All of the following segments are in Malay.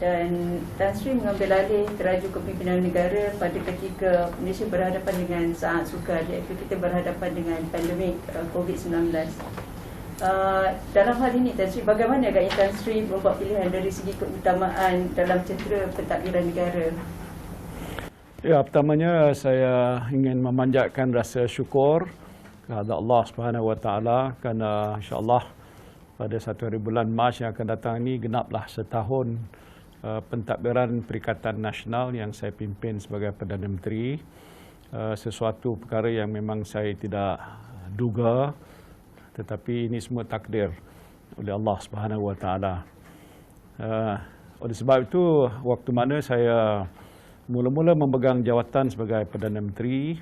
Dan Tan Sri mengambil alih teraju kepimpinan negara pada ketika Malaysia berhadapan dengan sangat sukar, iaitu kita berhadapan dengan pandemik COVID-19. Dalam hal ini, Tan Sri, bagaimana agaknya Tan Sri membuat pilihan dari segi keutamaan dalam cetera pentadbiran negara? Ya, pertamanya saya ingin memanjatkan rasa syukur kepada Allah Subhanahu Wa Taala kerana insya-Allah pada 1 hari bulan Mac yang akan datang ini genaplah setahun pentadbiran Perikatan Nasional yang saya pimpin sebagai Perdana Menteri. Sesuatu perkara yang memang saya tidak duga, tetapi ini semua takdir oleh Allah Subhanahu Wa Taala. Oleh sebab itu, waktu mana saya mula-mula memegang jawatan sebagai Perdana Menteri,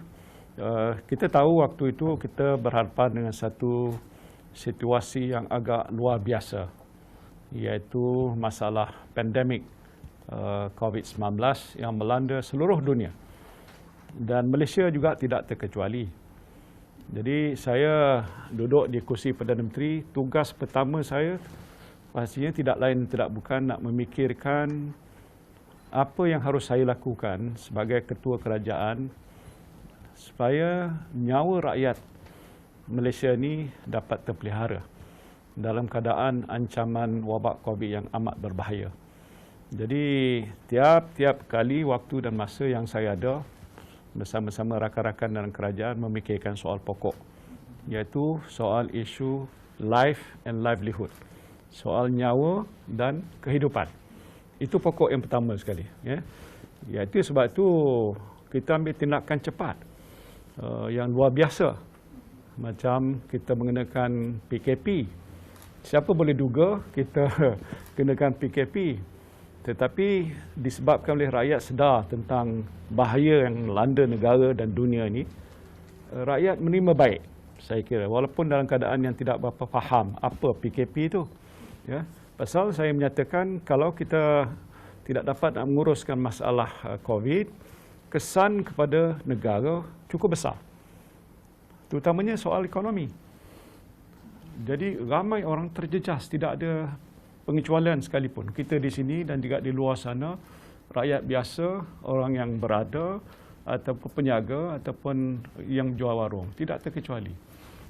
kita tahu waktu itu kita berhadapan dengan satu situasi yang agak luar biasa, iaitu masalah pandemik COVID-19 yang melanda seluruh dunia. Dan Malaysia juga tidak terkecuali. Jadi saya duduk di kursi Perdana Menteri, tugas pertama saya pastinya tidak lain tidak bukan nak memikirkan apa yang harus saya lakukan sebagai ketua kerajaan supaya nyawa rakyat Malaysia ini dapat terpelihara dalam keadaan ancaman wabak COVID yang amat berbahaya. Jadi tiap-tiap kali waktu dan masa yang saya ada bersama-sama rakan-rakan dalam kerajaan memikirkan soal pokok, iaitu soal isu life and livelihood, soal nyawa dan kehidupan. Itu pokok yang pertama sekali. Iaitu sebab itu kita ambil tindakan cepat yang luar biasa. Macam kita mengenakan PKP. Siapa boleh duga kita kenakan PKP. Tetapi disebabkan oleh rakyat sedar tentang bahaya yang melanda negara dan dunia ini, rakyat menerima baik, saya kira. Walaupun dalam keadaan yang tidak berapa faham apa PKP itu. Ya. Pasal saya menyatakan kalau kita tidak dapat nak menguruskan masalah COVID, kesan kepada negara cukup besar. Terutamanya soal ekonomi. Jadi ramai orang terjejas, tidak ada pengecualian sekalipun. Kita di sini dan juga di luar sana, rakyat biasa, orang yang berada, ataupun peniaga, ataupun yang jual warung, tidak terkecuali.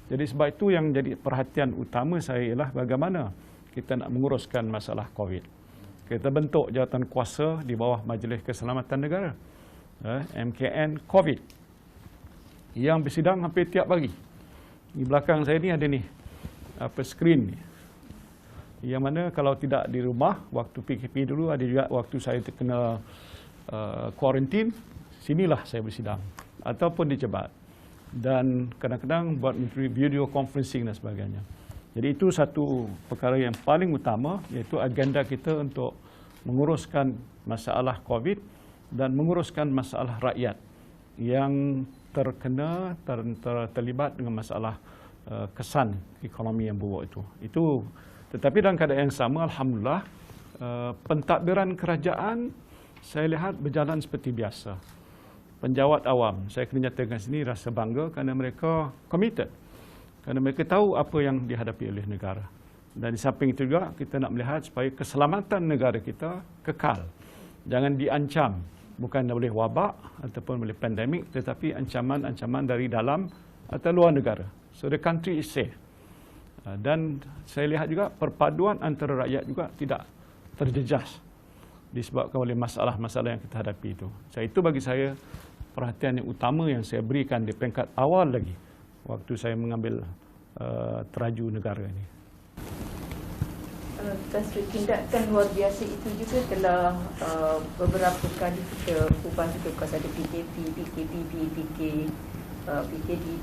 Jadi sebab itu yang jadi perhatian utama saya ialah bagaimana kita nak menguruskan masalah COVID. Kita bentuk jawatan kuasa di bawah Majlis Keselamatan Negara, MKN COVID, yang bersidang hampir tiap pagi. Di belakang saya ni ada ni, skrin ni. Yang mana kalau tidak di rumah, waktu PKP dulu, ada juga waktu saya terkena kuarantin, sinilah saya bersidang. Ataupun di Jebat. Dan kadang-kadang buat video conferencing dan sebagainya. Jadi itu satu perkara yang paling utama, iaitu agenda kita untuk menguruskan masalah COVID dan menguruskan masalah rakyat yang terkena, terlibat dengan masalah kesan ekonomi yang buruk itu. Tetapi dalam keadaan yang sama, alhamdulillah, pentadbiran kerajaan saya lihat berjalan seperti biasa. Penjawat awam, saya kena nyatakan sini rasa bangga kerana mereka committed. Kerana mereka tahu apa yang dihadapi oleh negara. Dan di samping itu juga kita nak melihat supaya keselamatan negara kita kekal. Jangan diancam, bukan oleh wabak ataupun oleh pandemik, tetapi ancaman-ancaman dari dalam atau luar negara. So the country is safe. Dan saya lihat juga perpaduan antara rakyat juga tidak terjejas disebabkan oleh masalah-masalah yang kita hadapi itu. Itu bagi saya perhatian yang utama yang saya berikan di peringkat awal lagi waktu saya mengambil teraju negara ini. Tindakan luar biasa itu juga telah beberapa kali kita ubah juga, because ada PKP, PKD,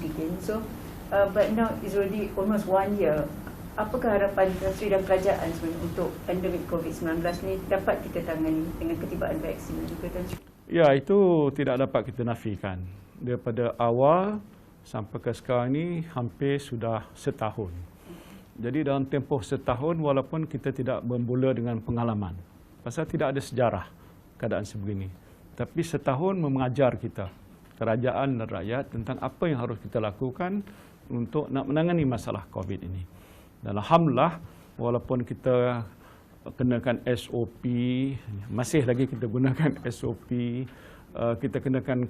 PKD. But now it's already almost 1 year. Apakah harapan Tan Sri dan kerajaan sebenarnya untuk pandemik COVID-19 ni dapat kita tangani dengan ketibaan vaksin juga, Tan Sri? Ya, itu tidak dapat kita nafikan. Daripada awal sampai ke sekarang ni hampir sudah setahun. Jadi dalam tempoh setahun, walaupun kita tidak bermula dengan pengalaman, pasal tidak ada sejarah keadaan sebegini, tapi setahun mengajar kita, kerajaan dan rakyat, tentang apa yang harus kita lakukan untuk nak menangani masalah COVID ini. Dan alhamdulillah, walaupun kita kenakan SOP, masih lagi kita gunakan SOP, kita kenakan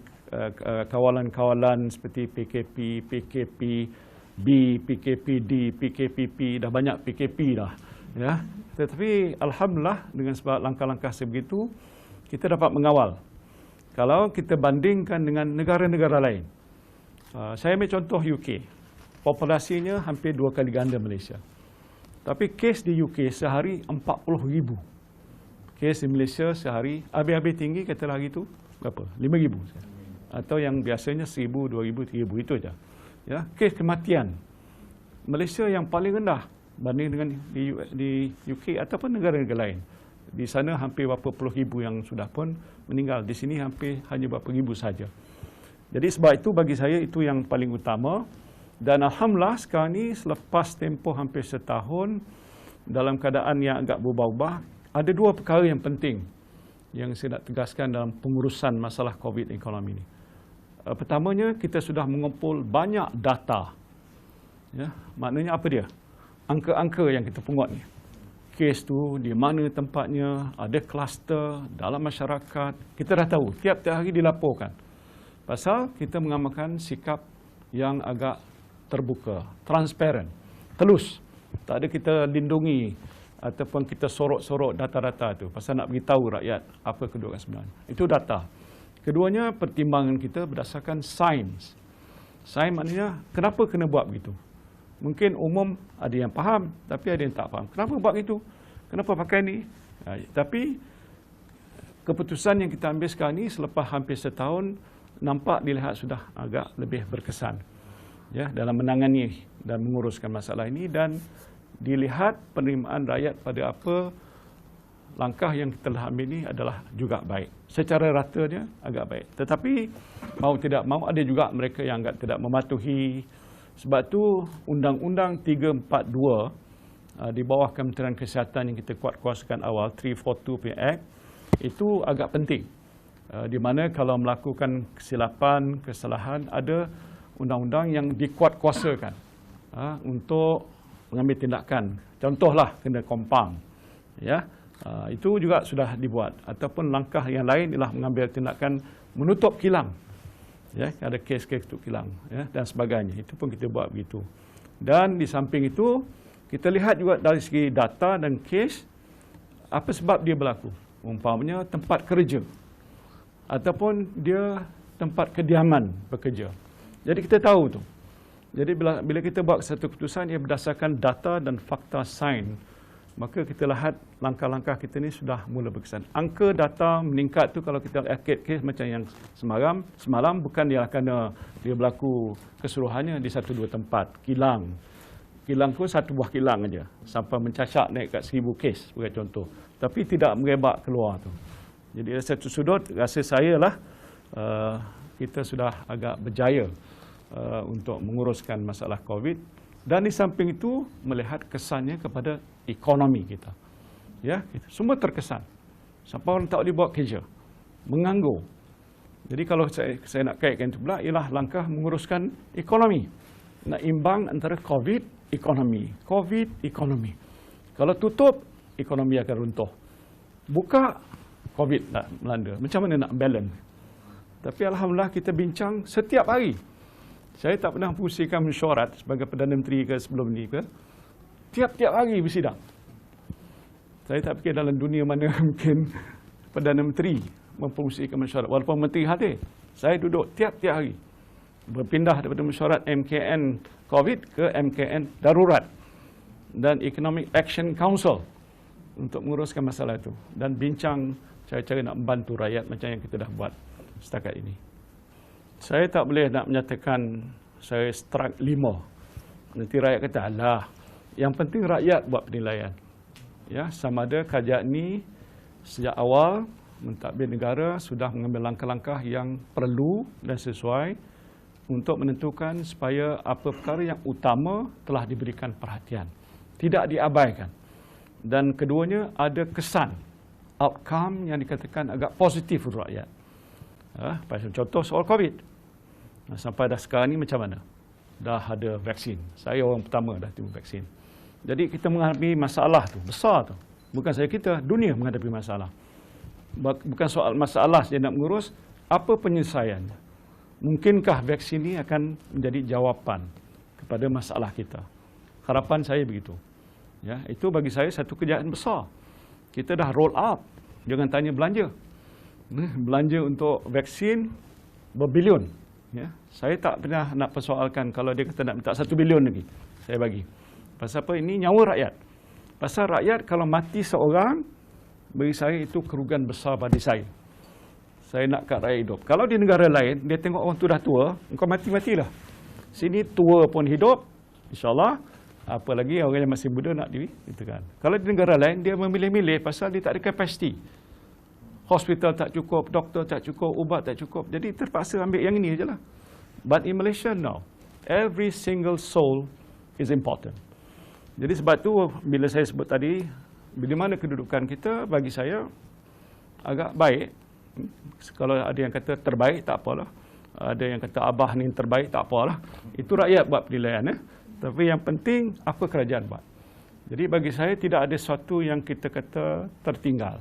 kawalan-kawalan seperti PKP, PKPB, PKPD, PKPP, dah banyak PKP dah. Ya. Tetapi alhamdulillah dengan sebab langkah-langkah sebegitu, kita dapat mengawal. Kalau kita bandingkan dengan negara-negara lain, saya ambil contoh UK, populasinya hampir 2 kali ganda Malaysia. Tapi kes di UK sehari 40,000. Kes di Malaysia sehari, habis-habis tinggi katalah hari itu, berapa? 5,000. Atau yang biasanya 1,000, 2,000, 3,000, itu saja. Ya, kes kematian. Malaysia yang paling rendah banding dengan di UK ataupun negara-negara lain. Di sana hampir berapa puluh ribu yang sudah pun meninggal. Di sini hampir hanya berapa ribu saja. Jadi sebab itu bagi saya itu yang paling utama. Dan alhamdulillah sekarang ini selepas tempoh hampir setahun dalam keadaan yang agak berubah-ubah, ada 2 perkara yang penting yang saya nak tegaskan dalam pengurusan masalah COVID ekonomi ini. Pertamanya, kita sudah mengumpul banyak data. Ya, maknanya apa dia? Angka-angka yang kita pungut ni. Kes tu di mana tempatnya, ada kluster dalam masyarakat. Kita dah tahu, tiap-tiap hari dilaporkan. Pasal kita mengamalkan sikap yang agak terbuka, transparent, telus. Tak ada kita lindungi ataupun kita sorok-sorok data-data tu. Pasal nak beritahu rakyat apa kedudukan sebenarnya. Itu data. Keduanya, pertimbangan kita berdasarkan sains. Sains maknanya, kenapa kena buat begitu? Mungkin umum ada yang faham, tapi ada yang tak faham. Kenapa buat itu? Kenapa pakai ni? Tapi keputusan yang kita ambil sekarang ni selepas hampir setahun, nampak dilihat sudah agak lebih berkesan, ya, dalam menangani dan menguruskan masalah ini, dan dilihat penerimaan rakyat pada apa langkah yang kita telah ambil ini adalah juga baik. Secara ratanya agak baik. Tetapi mau tidak mau ada juga mereka yang agak tidak mematuhi. Sebab tu Undang-Undang 342 di bawah Kementerian Kesihatan yang kita kuat-kuasakan awal, 342 Act, itu agak penting. Di mana kalau melakukan kesilapan, kesalahan, ada undang-undang yang dikuat-kuasakan untuk mengambil tindakan. Contohlah kena compound. Ya, itu juga sudah dibuat. Ataupun langkah yang lain ialah mengambil tindakan menutup kilang. Ya, ada kes-kes tu kilang, ya, dan sebagainya. Itu pun kita buat begitu. Dan di samping itu, kita lihat juga dari segi data dan kes, apa sebab dia berlaku. Umpamanya tempat kerja, ataupun dia tempat kediaman bekerja. Jadi kita tahu tu. Jadi bila kita buat satu keputusan, ia berdasarkan data dan fakta sains, maka kita lihat langkah-langkah kita ni sudah mula berkesan. Angka data meningkat tu kalau kita lihat kes macam yang semalam bukan dia kerana dia berlaku keseluruhannya di 1-2 tempat. Kilang pun 1 buah kilang aja sampai mencacak naik kat 1,000 kes sebagai contoh. Tapi tidak merebak keluar tu. Jadi dari satu sudut rasa saya lah kita sudah agak berjaya untuk menguruskan masalah COVID. Dan di samping itu melihat kesannya kepada ekonomi kita. Ya, semua terkesan. Sampai orang tak boleh buat kerja, menganggur. Jadi kalau saya nak kaitkan itu pula ialah langkah menguruskan ekonomi. Nak imbang antara COVID, ekonomi. COVID, ekonomi. Kalau tutup, ekonomi akan runtuh. Buka, COVID nak melanda. Macam mana nak balance? Tapi alhamdulillah kita bincang setiap hari. Saya tak pernah pusingkan mesyuarat sebagai Perdana Menteri ke sebelum ni ke. Tiap-tiap hari bersidang. Saya tak fikir dalam dunia mana mungkin Perdana Menteri memfungsikan mesyuarat. Walaupun Menteri hadir, saya duduk tiap-tiap hari. Berpindah daripada mesyuarat MKN COVID ke MKN Darurat dan Economic Action Council untuk menguruskan masalah itu. Dan bincang cara-cara nak membantu rakyat macam yang kita dah buat setakat ini. Saya tak boleh nak menyatakan saya strike 5. Nanti rakyat kata, alah, yang penting rakyat buat penilaian. Ya, sama ada kajian ini sejak awal mentadbir negara sudah mengambil langkah-langkah yang perlu dan sesuai untuk menentukan supaya apa perkara yang utama telah diberikan perhatian, tidak diabaikan. Dan keduanya ada kesan, outcome yang dikatakan agak positif untuk rakyat. Contoh soal COVID. Sampai dah sekarang ni macam mana? dah ada vaksin. Saya orang pertama dah timbul vaksin. Jadi kita menghadapi masalah tu, besar tu. Bukan saya, kita, dunia menghadapi masalah. Bukan soal masalah saya nak mengurus, apa penyelesaiannya. Mungkinkah vaksin ini akan menjadi jawapan kepada masalah kita. Harapan saya begitu. Ya, itu bagi saya satu kejayaan besar. Kita dah roll up, jangan tanya belanja. Belanja untuk vaksin berbilion. Ya, saya tak pernah nak persoalkan kalau dia kata nak minta 1 bilion lagi, saya bagi. Pasal apa? Ini nyawa rakyat. Pasal rakyat kalau mati seorang, bagi saya itu kerugian besar bagi saya. Saya nak kat rakyat hidup. Kalau di negara lain, dia tengok orang tu dah tua, engkau mati-matilah. Sini tua pun hidup, insyaAllah. Apa lagi orang yang masih muda nak gitu kan. Kalau di negara lain, dia memilih-milih pasal dia tak ada kapasiti. Hospital tak cukup, doktor tak cukup, ubat tak cukup. Jadi terpaksa ambil yang ini sajalah. But in Malaysia, no. Every single soul is important. Jadi sebab tu bila saya sebut tadi, bila mana kedudukan kita, bagi saya agak baik. Kalau ada yang kata terbaik, tak apalah. Ada yang kata abah ni terbaik, tak apalah. Itu rakyat buat penilaian. Tapi yang penting, apa kerajaan buat. Jadi bagi saya tidak ada sesuatu yang kita kata tertinggal.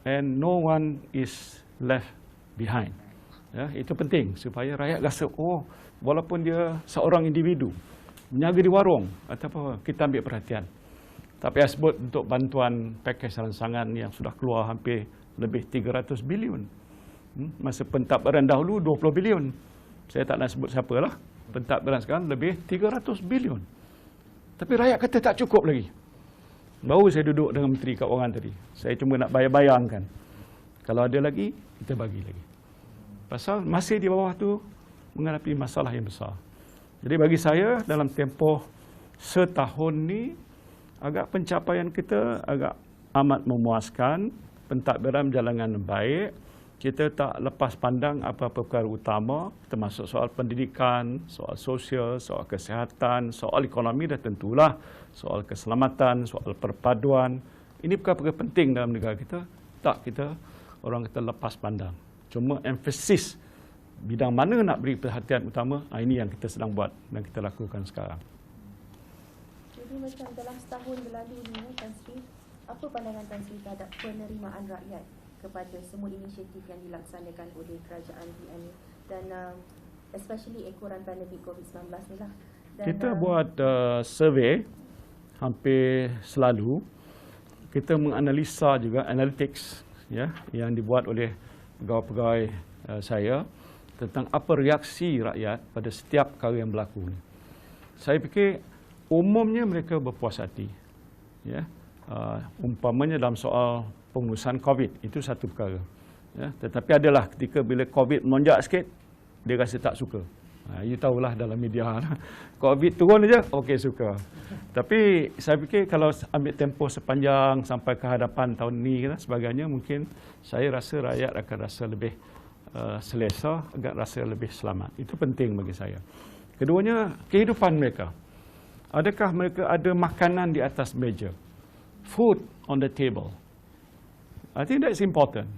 And no one is left behind. Ya, itu penting supaya rakyat rasa, oh, walaupun dia seorang individu, menjaga di warung, atau apa, kita ambil perhatian. Tapi saya sebut untuk bantuan pakej rangsangan yang sudah keluar hampir lebih 300 bilion. Masa pentadbiran dahulu 20 bilion. Saya tak nak sebut siapalah. Pentadbiran sekarang lebih 300 bilion. Tapi rakyat kata tak cukup lagi. Baru saya duduk dengan Menteri Keuangan tadi. Saya cuma nak bayang-bayangkan. Kalau ada lagi, kita bagi lagi. Pasal masih di bawah tu menghadapi masalah yang besar. Jadi bagi saya dalam tempoh setahun ni, agak pencapaian kita agak amat memuaskan. Pentadbiran berjalan baik. Kita tak lepas pandang apa-apa perkara utama, termasuk soal pendidikan, soal sosial, soal kesihatan, soal ekonomi dah tentulah, soal keselamatan, soal perpaduan. Ini perkara-perkara penting dalam negara kita. Tak kita, orang kita lepas pandang. Cuma emphasis bidang mana nak beri perhatian utama, ini yang kita sedang buat dan kita lakukan sekarang. Jadi macam dalam setahun berlalu ni, Tan Sri, apa pandangan Tan Sri terhadap penerimaan rakyat kepada semua inisiatif yang dilaksanakan oleh kerajaan PN dan especially ekoran pandemik COVID-19 ni lah. Dan, kita buat survey hampir selalu. Kita menganalisa juga analytics ya, yang dibuat oleh pegawai-pegawai saya tentang apa reaksi rakyat pada setiap perkara yang berlaku ni. Saya fikir umumnya mereka berpuas hati. Ya. Umpamanya dalam soal pengurusan COVID, itu satu perkara. Ya, tetapi adalah ketika bila COVID melonjak sikit, dia rasa tak suka. You tahulah dalam media. COVID turun aja, okey suka. Tapi saya fikir kalau ambil tempoh sepanjang sampai ke hadapan tahun ni dan sebagainya, mungkin saya rasa rakyat akan rasa lebih selesa, agak rasa lebih selamat. Itu penting bagi saya. Keduanya, kehidupan mereka. Adakah mereka ada makanan di atas meja? Food on the table. I think that's important.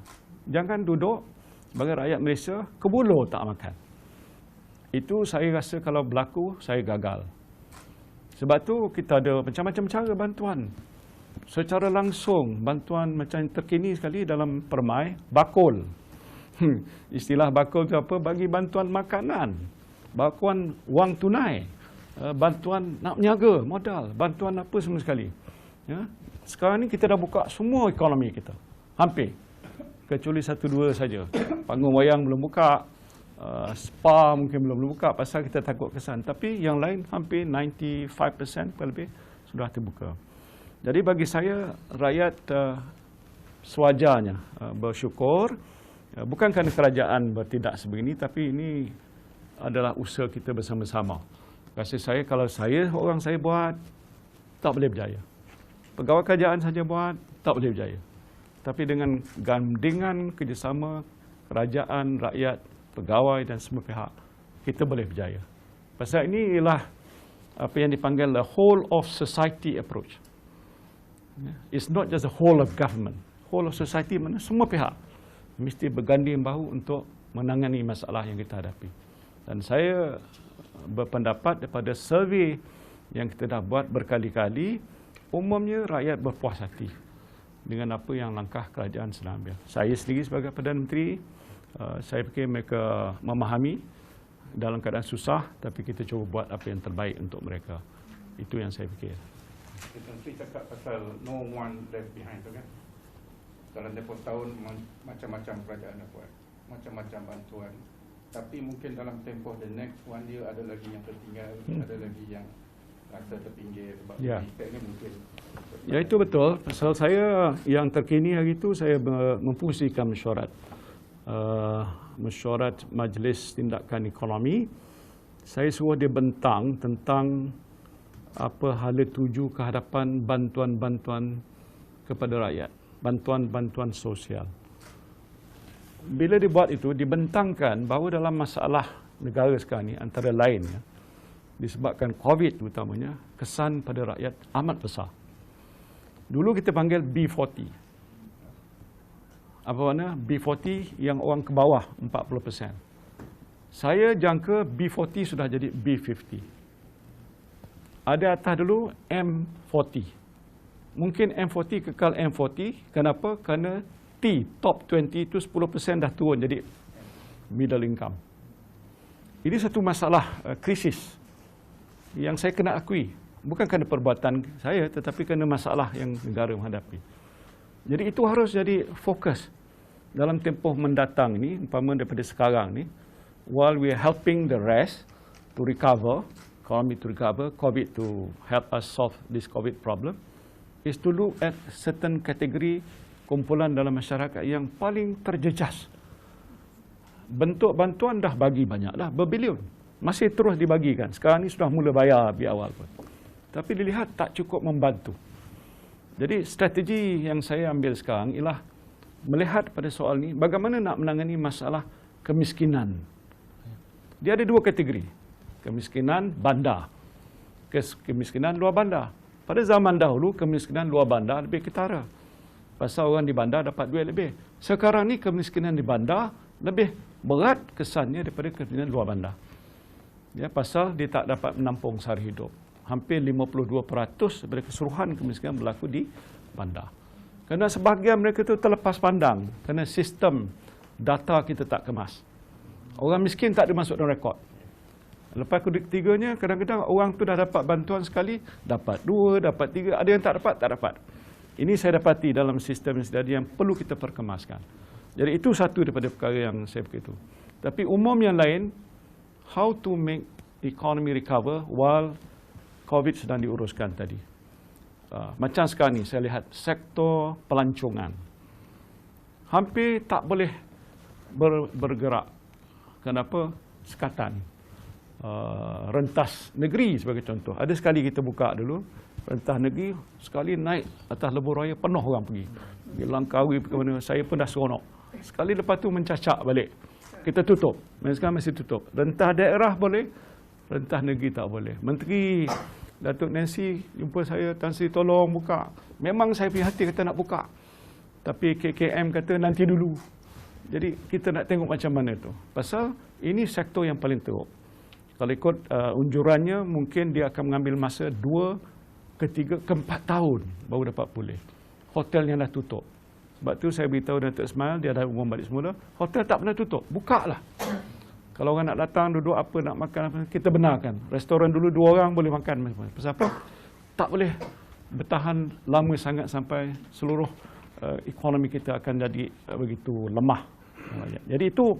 Jangan duduk sebagai rakyat Malaysia, kebulo tak makan. Itu saya rasa kalau berlaku, saya gagal. Sebab tu kita ada macam-macam cara bantuan. Secara langsung, bantuan macam terkini sekali dalam permai, bakul. Istilah bakul itu apa? Bagi bantuan makanan, bantuan wang tunai, bantuan nak menjaga modal, bantuan apa semua sekali. Ya? Sekarang ni kita dah buka semua ekonomi kita. Hampir. Kecuali 1-2 saja. Panggung wayang belum buka. Spa mungkin belum buka pasal kita takut kesan. Tapi yang lain hampir 95% lebih sudah terbuka. Jadi bagi saya, rakyat sewajarnya bersyukur. Bukan kerana kerajaan bertindak sebegini, tapi ini adalah usaha kita bersama-sama. Rasa saya, kalau orang saya buat, tak boleh berjaya. Pegawai kerajaan saja buat, tak boleh berjaya. Tapi dengan gandingan kerjasama kerajaan, rakyat, pegawai dan semua pihak, kita boleh berjaya. Pasal ini ialah apa yang dipanggil the whole of society approach. It's not just the whole of government. Whole of society mana semua pihak mesti berganding bahu untuk menangani masalah yang kita hadapi. Dan saya berpendapat daripada survey yang kita dah buat berkali-kali, umumnya rakyat berpuas hati dengan apa yang langkah kerajaan sedang ambil. Saya sendiri sebagai Perdana Menteri, saya fikir mereka memahami dalam keadaan susah, tapi kita cuba buat apa yang terbaik untuk mereka. Itu yang saya fikir. Kita mesti cakap pasal no one left behind tu kan. Dalam tempoh tahun macam-macam kerajaan dah buat, macam-macam bantuan. Tapi mungkin dalam tempoh the next 1 year ada lagi yang tertinggal, ada lagi yang rasa terpinggir sebab efeknya mungkin. Ya, itu betul. Pasal saya yang terkini hari itu saya memfungsikan mesyuarat. Mesyuarat Majlis Tindakan Ekonomi. Saya suruh dia bentang tentang apa hala tuju ke hadapan bantuan-bantuan kepada rakyat, bantuan-bantuan sosial. Bila dibuat itu, dibentangkan bahawa dalam masalah negara sekarang ini, antara lain, disebabkan COVID utamanya, kesan pada rakyat amat besar. Dulu kita panggil B40. Apa makna? B40 yang orang ke bawah 40%. Saya jangka B40 sudah jadi B50. Ada atas dulu M40. Mungkin M40 kekal M40. Kenapa? Kerana T, top 20 itu 10% dah turun jadi middle income. Ini satu masalah krisis yang saya kena akui. Bukan kerana perbuatan saya, tetapi kerana masalah yang negara menghadapi. Jadi itu harus jadi fokus dalam tempoh mendatang ni, umpama daripada sekarang ni, while we are helping the rest to recover, economy to recover, COVID to help us solve this COVID problem, is to look at certain kategori kumpulan dalam masyarakat yang paling terjejas. Bentuk bantuan dah bagi banyak dah, berbilion. Masih terus dibagikan. Sekarang ni sudah mula bayar di awal pun. Tapi dilihat tak cukup membantu. Jadi strategi yang saya ambil sekarang ialah melihat pada soal ni, bagaimana nak menangani masalah kemiskinan. Dia ada dua kategori. Kemiskinan bandar, kemiskinan luar bandar. Pada zaman dahulu, kemiskinan luar bandar lebih ketara. Pasal orang di bandar dapat duit lebih. Sekarang ni kemiskinan di bandar lebih berat kesannya daripada kemiskinan luar bandar. Ya, pasal dia tak dapat menampung sara hidup. Hampir 52% daripada keseluruhan kemiskinan berlaku di bandar. Kerana sebahagian mereka itu terlepas pandang kerana sistem data kita tak kemas. Orang miskin tak dimasuk dalam rekod. Lepas ketiganya, kadang-kadang orang tu dah dapat bantuan sekali, dapat 2, dapat 3, ada yang tak dapat, tak dapat. Ini saya dapati dalam sistem yang perlu kita perkemaskan. Jadi itu satu daripada perkara yang saya fikir itu. Tapi umum yang lain, how to make economy recover while COVID sedang diuruskan tadi. Macam sekarang ni saya lihat sektor pelancongan hampir tak boleh bergerak. Kenapa? Sekatan. Rentas negeri sebagai contoh. Ada sekali kita buka dulu, rentas negeri, sekali naik atas lebuh raya penuh orang pergi. Langkawi ke mana, saya pun dah seronok. Sekali lepas tu mencacak balik. Kita tutup. Sekarang masih tutup. Rentas daerah boleh, rentas negeri tak boleh. Menteri Datuk Nancy jumpa saya, Tan Sri tolong buka. Memang saya punya hati kata nak buka. Tapi KKM kata nanti dulu. Jadi kita nak tengok macam mana tu. Pasal ini sektor yang paling teruk. Kalau ikut unjurannya, mungkin dia akan mengambil masa 2 ke 3 ke 4 tahun baru dapat pulih. Hotelnya dah tutup. Sebab tu saya beritahu Datuk Ismail, dia dah umum balik semula, hotel tak pernah tutup, buka lah. Kalau orang nak datang, duduk apa, nak makan apa, kita benarkan. Restoran dulu 2 orang boleh makan. Pasal apa? Tak boleh bertahan lama sangat sampai seluruh ekonomi kita akan jadi begitu lemah. Jadi itu,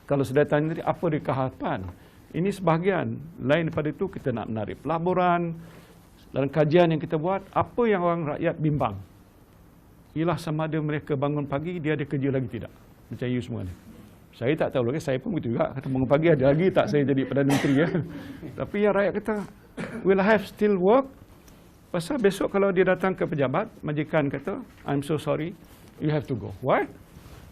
kalau sudah tanya tadi, apa keharapan? Ini sebahagian. Lain daripada itu, kita nak menarik pelaburan. Dalam kajian yang kita buat, apa yang orang rakyat bimbang? Ialah sama ada mereka bangun pagi, dia ada kerja lagi tidak. Macam you semua ni. Saya tak tahu lagi, saya pun begitu juga. Kata bangun pagi ada lagi tak saya jadi Perdana Menteri. Ya. Tapi yang rakyat kata, will I have still work? Pasal besok kalau dia datang ke pejabat, majikan kata, I'm so sorry, you have to go. Why?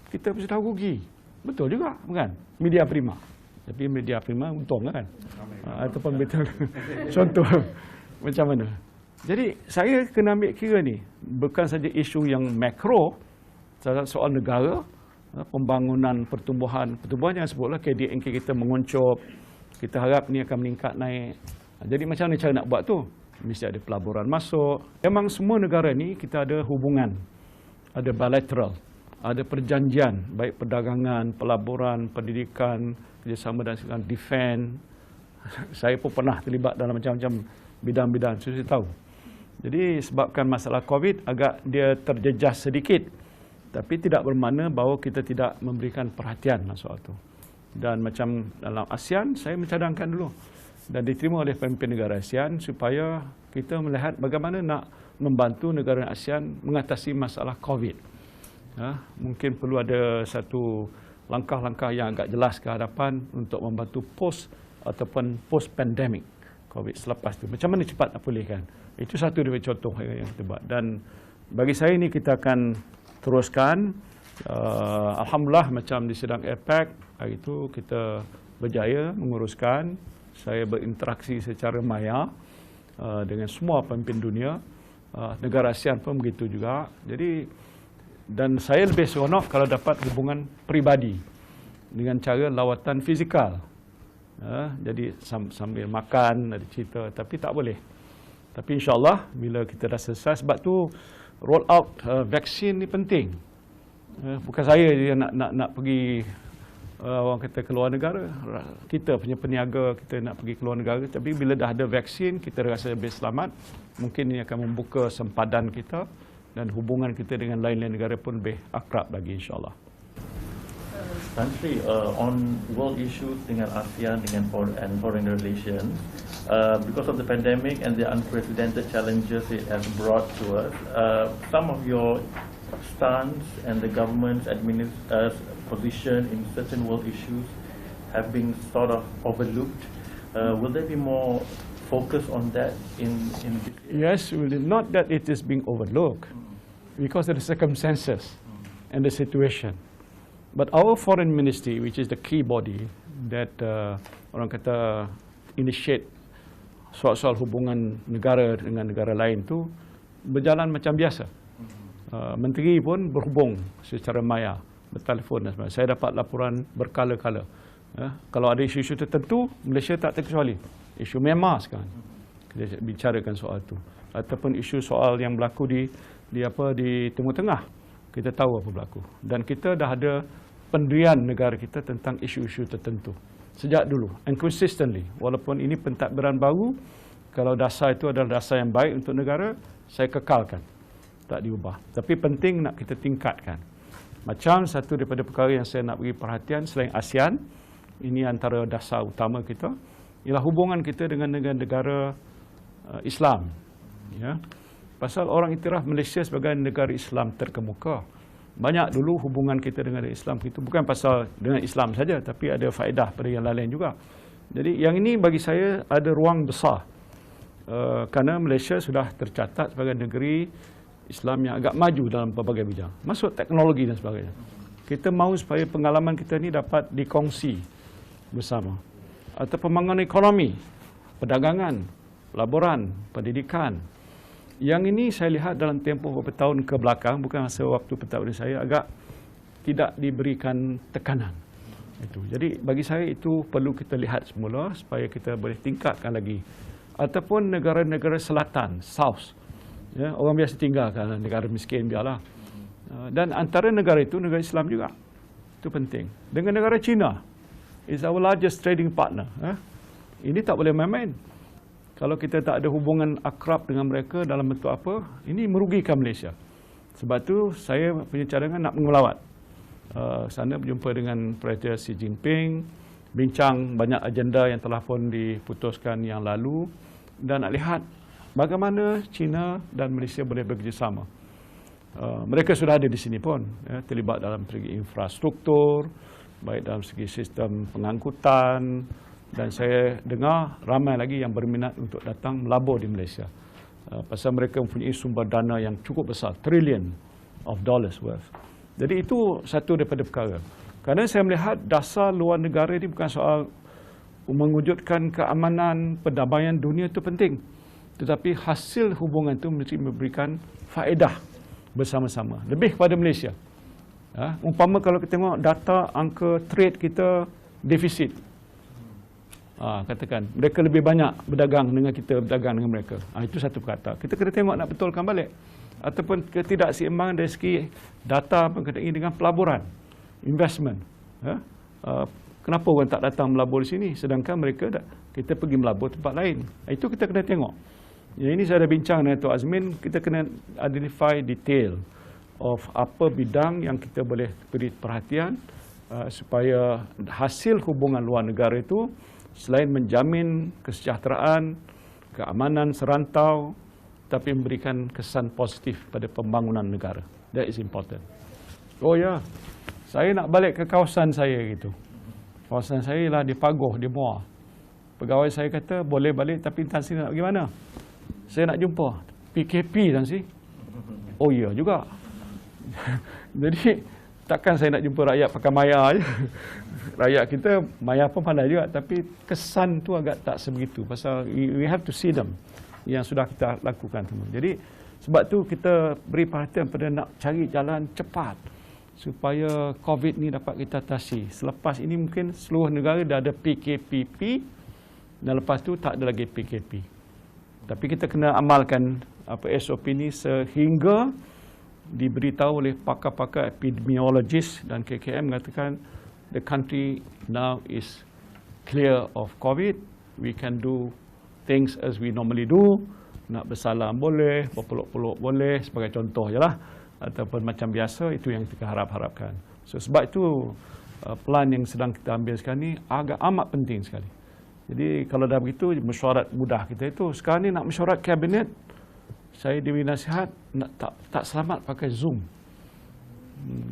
Kita sudah rugi. Betul juga, bukan? Media Prima. Tapi Media Prima untung kan? Ataupun betul. Contoh, macam mana? Jadi saya kena ambil kira ni. Bukan saja isu yang makro, soal negara, pembangunan, pertumbuhan. Pertumbuhan yang sebutlah KDNK kita mengoncob, Kita harap ni akan meningkat naik. Jadi macam mana cara nak buat tu? Mesti ada pelaburan masuk. Memang semua negara ni kita ada hubungan. Ada bilateral. Ada perjanjian. Baik perdagangan, pelaburan, pendidikan, kerjasama dan segala defense. Saya pun pernah terlibat dalam macam-macam bidang-bidang. Saya tahu. Jadi sebabkan masalah COVID agak dia terjejas sedikit. Tapi tidak bermakna bahawa kita tidak memberikan perhatian soal itu. Dan macam dalam ASEAN, saya mencadangkan dulu. Dan diterima oleh pemimpin negara ASEAN supaya kita melihat bagaimana nak membantu negara ASEAN mengatasi masalah COVID. Mungkin perlu ada satu langkah-langkah yang agak jelas ke hadapan untuk membantu post-pandemic COVID selepas itu. Macam mana cepat nak pulihkan? Itu satu dari contoh yang kita buat. Dan bagi saya ini kita akan teruskan. Alhamdulillah macam di sidang APEC, hari itu kita berjaya menguruskan. Saya berinteraksi secara maya dengan semua pemimpin dunia. Negara ASEAN pun begitu juga. Jadi, dan saya lebih seronok kalau dapat hubungan peribadi dengan cara lawatan fizikal. Jadi sambil makan, ada cerita, tapi tak boleh. Tapi insyaAllah bila kita dah selesai, sebab tu roll out vaksin ni penting. Bukan saya yang nak pergi orang kata keluar negara. Kita punya peniaga, kita nak pergi keluar negara. Tapi bila dah ada vaksin, kita rasa lebih selamat. Mungkin ini akan membuka sempadan kita dan hubungan kita dengan lain-lain negara pun lebih akrab lagi insyaAllah. Tan Sri, on world issues dengan ASEAN dengan foreign relations, because of the pandemic and the unprecedented challenges it has brought to us, some of your stance and the government's position in certain world issues have been sort of overlooked. Will there be more focus on that in this area? Yes, not that it is being overlooked, because of the circumstances and the situation. But our foreign ministry, which is the key body that orang kata initiate soal-soal hubungan negara dengan negara lain tu berjalan macam biasa. Menteri pun berhubung secara maya, bertelefon dan sebagainya. Saya dapat laporan berkala-kala. Kalau ada isu-isu tertentu, Malaysia tak terkecuali. Isu Myanmar sekarang, kita bicarakan soal itu. Ataupun isu soal yang berlaku di Timur Tengah, kita tahu apa berlaku. Dan kita dah ada pendirian negara kita tentang isu-isu tertentu sejak dulu, and consistently. Walaupun ini pentadbiran baru, kalau dasar itu adalah dasar yang baik untuk negara, saya kekalkan. Tak diubah. Tapi penting nak kita tingkatkan. Macam satu daripada perkara yang saya nak beri perhatian selain ASEAN, ini antara dasar utama kita, ialah hubungan kita dengan negara-negara Islam. Ya. Pasal orang iktiraf Malaysia sebagai negara Islam terkemuka. Banyak dulu hubungan kita dengan Islam itu bukan pasal dengan Islam saja, tapi ada faedah pada yang lain juga. Jadi yang ini bagi saya ada ruang besar. Kerana Malaysia sudah tercatat sebagai negeri Islam yang agak maju dalam pelbagai bidang, masuk teknologi dan sebagainya. Kita mahu supaya pengalaman kita ini dapat dikongsi bersama. Atau pembangunan ekonomi, perdagangan, pelaburan, pendidikan. Yang ini saya lihat dalam tempoh beberapa tahun ke belakang, bukan masa waktu pentadbiran saya, agak tidak diberikan tekanan. Itu. Jadi bagi saya itu perlu kita lihat semula supaya kita boleh tingkatkan lagi. Ataupun negara-negara selatan, South. Ya, orang biasa tinggalkan negara miskin, biarlah. Dan antara negara itu, negara Islam juga. Itu penting. Dengan negara China, is our largest trading partner. Ini tak boleh main-main. Kalau kita tak ada hubungan akrab dengan mereka dalam bentuk apa, ini merugikan Malaysia. Sebab itu saya punya cadangan nak mengelawat. Sana berjumpa dengan Presiden Xi Jinping, bincang banyak agenda yang telah pun diputuskan yang lalu, dan nak lihat bagaimana China dan Malaysia boleh bekerjasama. Mereka sudah ada di sini pun, ya, terlibat dalam segi infrastruktur, baik dalam segi sistem pengangkutan, dan saya dengar ramai lagi yang berminat untuk datang melabur di Malaysia. Pasal mereka mempunyai sumber dana yang cukup besar, $trillion worth. Jadi itu satu daripada perkara. Kerana saya melihat dasar luar negara ini bukan soal mewujudkan keamanan, perdamaian dunia itu penting. Tetapi hasil hubungan itu mesti memberikan faedah bersama-sama. Lebih kepada Malaysia. Umpama kalau kita tengok data angka trade kita defisit. Katakan mereka lebih banyak berdagang dengan kita, berdagang dengan mereka. Itu satu kata. Kita kena tengok nak betulkan balik. Ataupun ketidakseimbangan dari segi data berkaitan dengan pelaburan, investment. Kenapa orang tak datang melabur di sini sedangkan mereka kita pergi melabur tempat lain. Itu kita kena tengok. Yang ini saya dah bincang dengan Tuan Azmin, kita kena identify detail of apa bidang yang kita boleh beri perhatian supaya hasil hubungan luar negara itu selain menjamin kesejahteraan, keamanan serantau, tapi memberikan kesan positif pada pembangunan negara. That is important. Oh ya, saya nak balik ke kawasan saya gitu. Kawasan saya lah di Pagoh, di Muar. Pegawai saya kata boleh balik tapi Tan Sri nak pergi mana? Saya nak jumpa PKP Tan Sri. Oh ya juga. Jadi takkan saya nak jumpa rakyat pakai maya je. Rakyat kita maya pun pandai juga, tapi kesan tu agak tak sebegitu. Pasal we have to see them yang sudah kita lakukan semua. Jadi sebab tu kita beri perhatian pada nak cari jalan cepat supaya COVID ni dapat kita atasi. Selepas ini mungkin seluruh negara dah ada PKPP dan lepas tu tak ada lagi PKP. Tapi kita kena amalkan SOP ni sehingga diberitahu oleh pakar-pakar epidemiologis dan KKM mengatakan the country now is clear of COVID. We can do things as we normally do. Nak bersalam boleh, berpeluk-peluk boleh, sebagai contoh je lah. Ataupun macam biasa, itu yang kita harapkan. So sebab itu plan yang sedang kita ambil sekarang ni agak amat penting sekali. Jadi kalau dah begitu, mesyuarat mudah kita itu. Sekarang ni nak mesyuarat kabinet, saya diberi nasihat tak selamat pakai Zoom.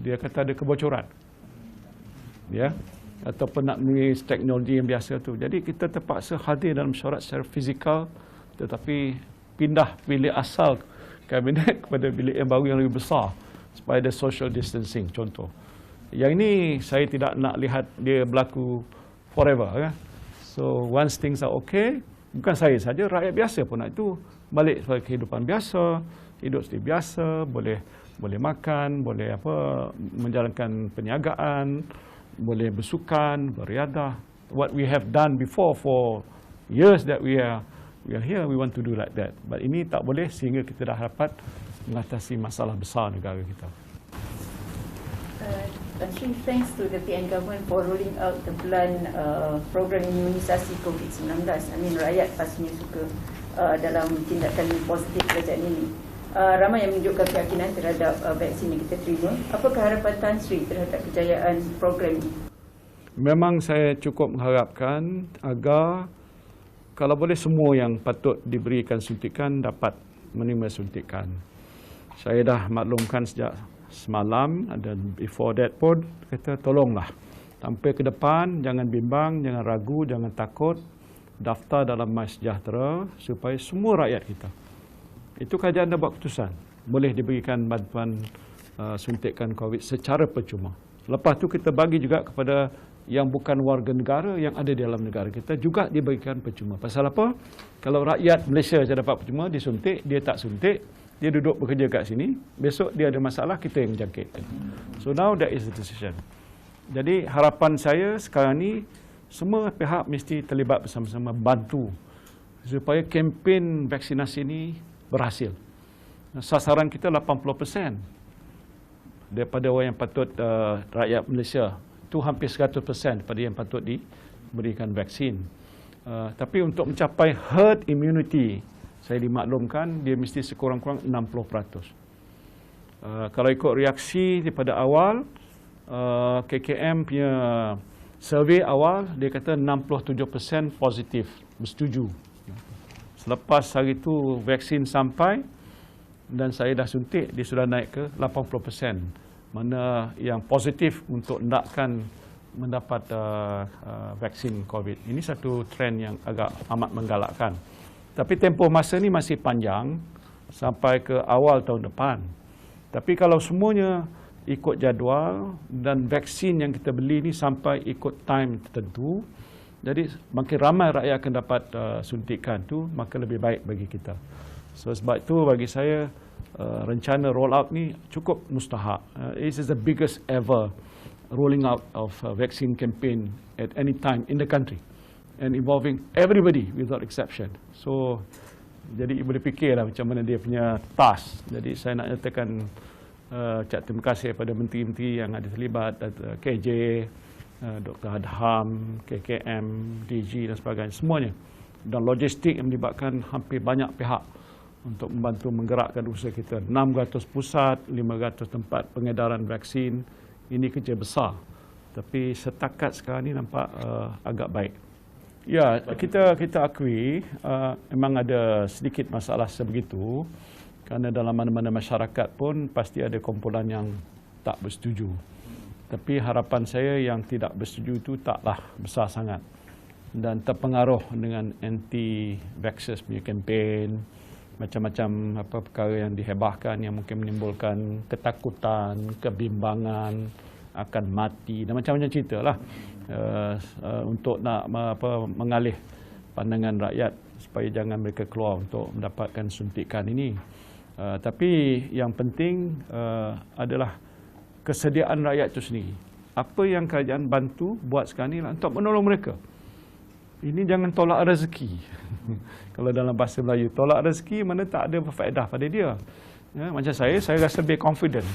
Dia kata ada kebocoran. Ya. Ataupun nak menggunakan teknologi yang biasa tu. Jadi kita terpaksa hadir dalam mesyuarat secara fizikal, tetapi pindah bilik asal kabinet kepada bilik yang baru yang lebih besar supaya ada social distancing contoh. Yang ini saya tidak nak lihat dia berlaku forever kan. So once things are okay, bukan saya saja, rakyat biasa pun nak itu balik kepada kehidupan biasa, hidup seperti biasa, boleh makan, boleh menjalankan perniagaan, boleh bersukan, beriadah. What we have done before for years that we are here, we want to do like that. But ini tak boleh sehingga kita dah dapat mengatasi masalah besar negara kita. Tan Sri, thanks to the PN government for rolling out the bulan program imunisasi COVID-19. I mean, rakyat pastinya suka dalam tindakan positif kerajaan ini. Ramai yang menunjukkan keyakinan terhadap vaksin yang kita terima. Apakah harapan Tan Sri terhadap kejayaan program ini? Memang saya cukup mengharapkan agar kalau boleh semua yang patut diberikan suntikan dapat menerima suntikan. Saya dah maklumkan sejak semalam dan before that pun kata tolonglah sampai ke depan, jangan bimbang, jangan ragu, jangan takut, daftar dalam MySejahtera supaya semua rakyat kita. Itu kerajaan dah buat keputusan. Boleh diberikan bantuan suntikan COVID secara percuma. Lepas tu kita bagi juga kepada yang bukan warga negara yang ada di dalam negara kita juga diberikan percuma. Pasal apa? Kalau rakyat Malaysia saja dapat percuma, disuntik, dia tak suntik, dia duduk bekerja kat sini, besok dia ada masalah, kita yang jangkit. So now that is the decision. Jadi harapan saya sekarang ni semua pihak mesti terlibat bersama-sama bantu supaya kempen vaksinasi ini berhasil. Sasaran kita 80% daripada orang yang patut rakyat Malaysia. Itu hampir 100% pada yang patut diberikan vaksin. Tapi untuk mencapai herd immunity, saya dimaklumkan dia mesti sekurang-kurang 60%. Kalau ikut reaksi daripada awal, KKM punya survey awal, dia kata 67% positif, bersetuju. Selepas hari itu vaksin sampai dan saya dah suntik, dia sudah naik ke 80%. Mana yang positif untuk hendakkan mendapat vaksin COVID. Ini satu trend yang agak amat menggalakkan. Tapi tempoh masa ni masih panjang sampai ke awal tahun depan. Tapi kalau semuanya ikut jadual dan vaksin yang kita beli ni sampai ikut time tertentu, jadi makin ramai rakyat akan dapat suntikan tu, maka lebih baik bagi kita. So sebab itu bagi saya rencana roll out ni cukup mustahak. This is the biggest ever rolling out of vaccine campaign at any time in the country. and involving everybody without exception. So jadi boleh fikirlah macam mana dia punya task. Jadi saya nak nyatakan ucap terima kasih kepada menteri-menteri yang ada terlibat, KJ, Dr. Adham, KKM, DG dan sebagainya, semuanya. Dan logistik yang melibatkan hampir banyak pihak untuk membantu menggerakkan usaha kita. 600 pusat, 500 tempat pengedaran vaksin. Ini kerja besar. Tapi setakat sekarang ni nampak agak baik. Ya, kita akui memang ada sedikit masalah sebegitu, kerana dalam mana-mana masyarakat pun pasti ada kumpulan yang tak bersetuju. Tapi harapan saya yang tidak bersetuju itu taklah besar sangat dan terpengaruh dengan anti-vaxxers punya kempen, macam-macam perkara yang dihebahkan yang mungkin menimbulkan ketakutan, kebimbangan, akan mati dan macam-macam cerita lah. Untuk nak mengalih pandangan rakyat supaya jangan mereka keluar untuk mendapatkan suntikan ini. Tapi yang penting adalah kesediaan rakyat itu sendiri. Apa yang kerajaan bantu buat sekarang ini untuk menolong mereka. Ini jangan tolak rezeki. Kalau dalam bahasa Melayu, tolak rezeki mana tak ada faedah pada dia. Ya, macam saya rasa lebih confident.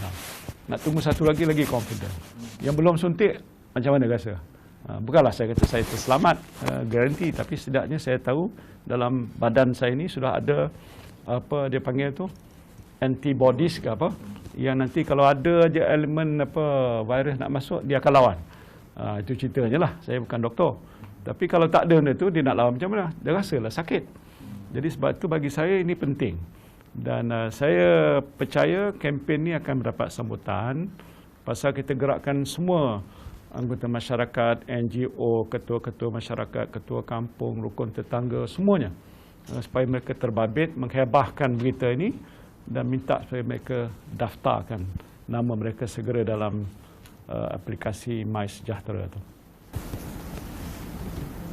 Nak tunggu satu lagi confident. Yang belum suntik, macam mana rasa? Bukanlah saya kata saya terselamat, garanti, tapi setidaknya saya tahu dalam badan saya ini sudah ada apa dia panggil tu, antibodies ke apa, yang nanti kalau ada je elemen virus nak masuk, dia akan lawan. Itu ceritanya lah, saya bukan doktor. Tapi kalau tak ada benda tu, dia nak lawan macam mana? Dia rasalah sakit. Jadi sebab itu bagi saya ini penting. Dan saya percaya kempen ni akan mendapat sambutan pasal kita gerakkan semua anggota masyarakat, NGO, ketua-ketua masyarakat, ketua kampung, rukun tetangga, semuanya. Supaya mereka terbabit, menghebahkan berita ini dan minta supaya mereka daftarkan nama mereka segera dalam aplikasi MySejahtera itu.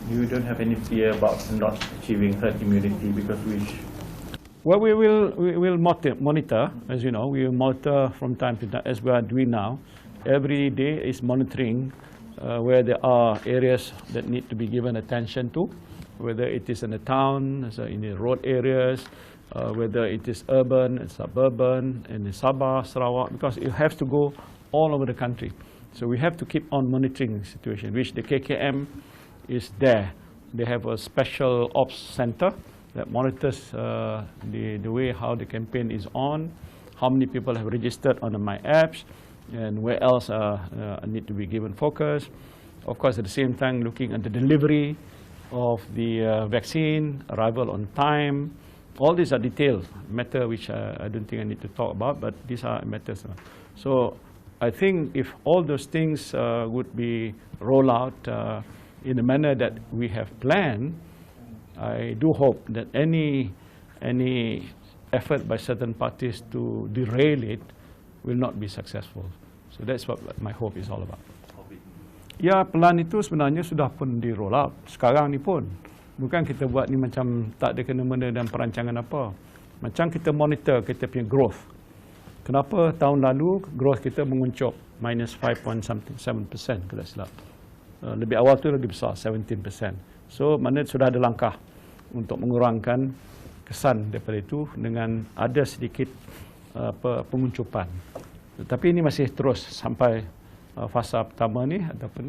You don't have any fear about not achieving herd immunity because Well, we will monitor, as you know, we will monitor from time to time, as we are doing now. Every day is monitoring where there are areas that need to be given attention to, whether it is in the town, in the road areas, whether it is urban and suburban, in the Sabah, Sarawak, because it has to go all over the country. So we have to keep on monitoring the situation, which the KKM is there. They have a special ops center that monitors the way how the campaign is on, how many people have registered on the My Apps, and where else need to be given focus. Of course, at the same time, looking at the delivery of the vaccine, arrival on time. All these are detailed matter which I don't think I need to talk about, but these are matters. So I think if all those things would be rolled out in the manner that we have planned, I do hope that any effort by certain parties to derail it will not be successful. So that's what my hope is all about. Ya, plan itu sebenarnya sudah pun di roll out sekarang ni pun. Bukan kita buat ni macam tak ada kena-mena dan perancangan apa. Macam kita monitor kita punya growth. Kenapa tahun lalu growth kita menguncuk minus 5.7%, kalau silap. Lebih awal tu lagi besar, 17%. So mana sudah ada langkah untuk mengurangkan kesan daripada itu dengan ada sedikit penguncupan. Tapi ini masih terus sampai fasa pertama ni ataupun,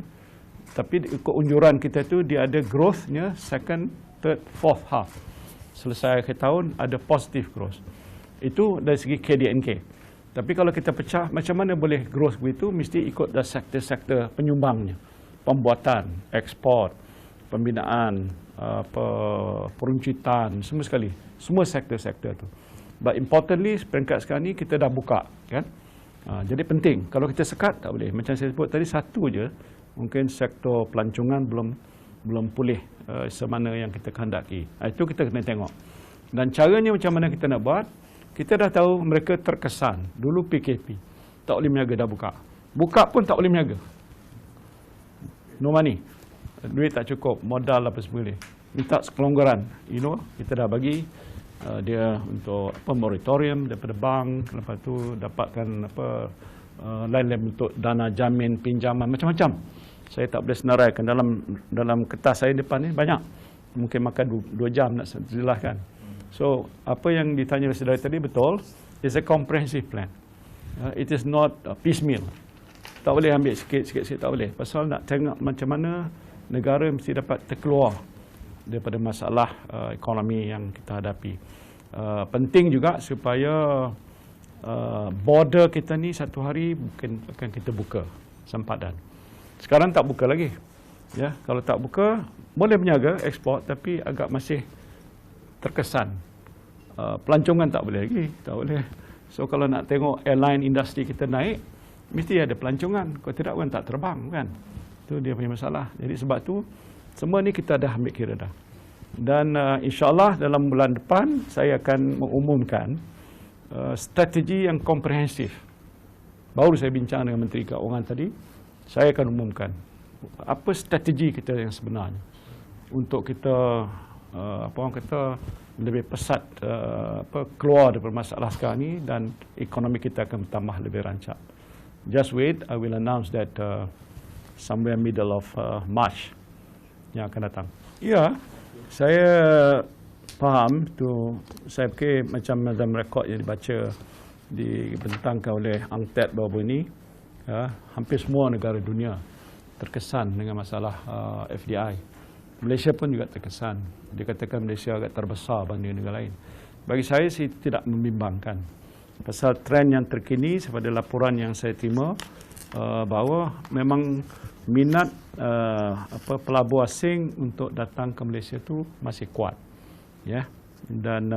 tapi ikut unjuran kita tu dia ada growth-nya second, third, fourth half. Selesai akhir tahun ada positive growth. Itu dari segi KDNK. Tapi kalau kita pecah, macam mana boleh growth begitu? Mesti ikut dari sektor-sektor penyumbangnya. Pembuatan, ekspor, pembinaan, peruncitan, semua sekali. Semua sektor-sektor tu. But importantly, peringkat sekarang ni kita dah buka, kan? Jadi penting. Kalau kita sekat, tak boleh. Macam saya sebut tadi, satu je. Mungkin sektor pelancongan belum pulih semana yang kita kehendaki. Itu kita kena tengok. Dan caranya macam mana kita nak buat, kita dah tahu mereka terkesan. Dulu PKP, tak boleh meniaga, dah buka. Buka pun tak boleh meniaga. No money. Duit tak cukup, modal apa sebagainya. Minta kelonggaran. Kita dah bagi dia untuk moratorium daripada bank, lepas tu dapatkan lain-lain bentuk dana jamin, pinjaman, macam-macam. Saya tak boleh senaraikan dalam kertas saya depan ni banyak. Mungkin makan 2 jam nak jelaskan. So, apa yang ditanya oleh saudara tadi betul. It's a comprehensive plan. It is not piecemeal. Tak boleh ambil sikit-sikit, tak boleh. Pasal nak tengok macam mana negara mesti dapat terkeluar daripada masalah ekonomi yang kita hadapi. Penting juga supaya border kita ni satu hari mungkin akan kita buka sempadan. Sekarang tak buka lagi. Ya, kalau tak buka boleh berniaga ekspor tapi agak masih terkesan. Pelancongan tak boleh lagi, tak boleh. So kalau nak tengok airline industri kita naik, mesti ada pelancongan. Kalau tidak kan tak terbang kan. Itu dia punya masalah. Jadi sebab tu semua ni kita dah ambil kira dah. Dan insya-Allah dalam bulan depan saya akan mengumumkan strategi yang komprehensif. Baru saya bincang dengan Menteri Keuangan tadi, saya akan umumkan apa strategi kita yang sebenarnya untuk kita apa orang kata lebih pesat keluar daripada masalah sekarang ni dan ekonomi kita akan bertambah lebih rancak. Just wait, I will announce that somewhere middle of March yang akan datang. Ya, saya faham tu. Saya fikir macam dalam rekod yang dibaca dibentangkan oleh UNCTAD baru ini, hampir semua negara dunia terkesan dengan masalah FDI. Malaysia pun juga terkesan. Dikatakan Malaysia agak terbesar berbanding negara lain. Bagi saya sih tidak membimbangkan. Pasal trend yang terkini daripada laporan yang saya terima bahawa memang minat pelabur asing untuk datang ke Malaysia tu masih kuat. Ya. Dan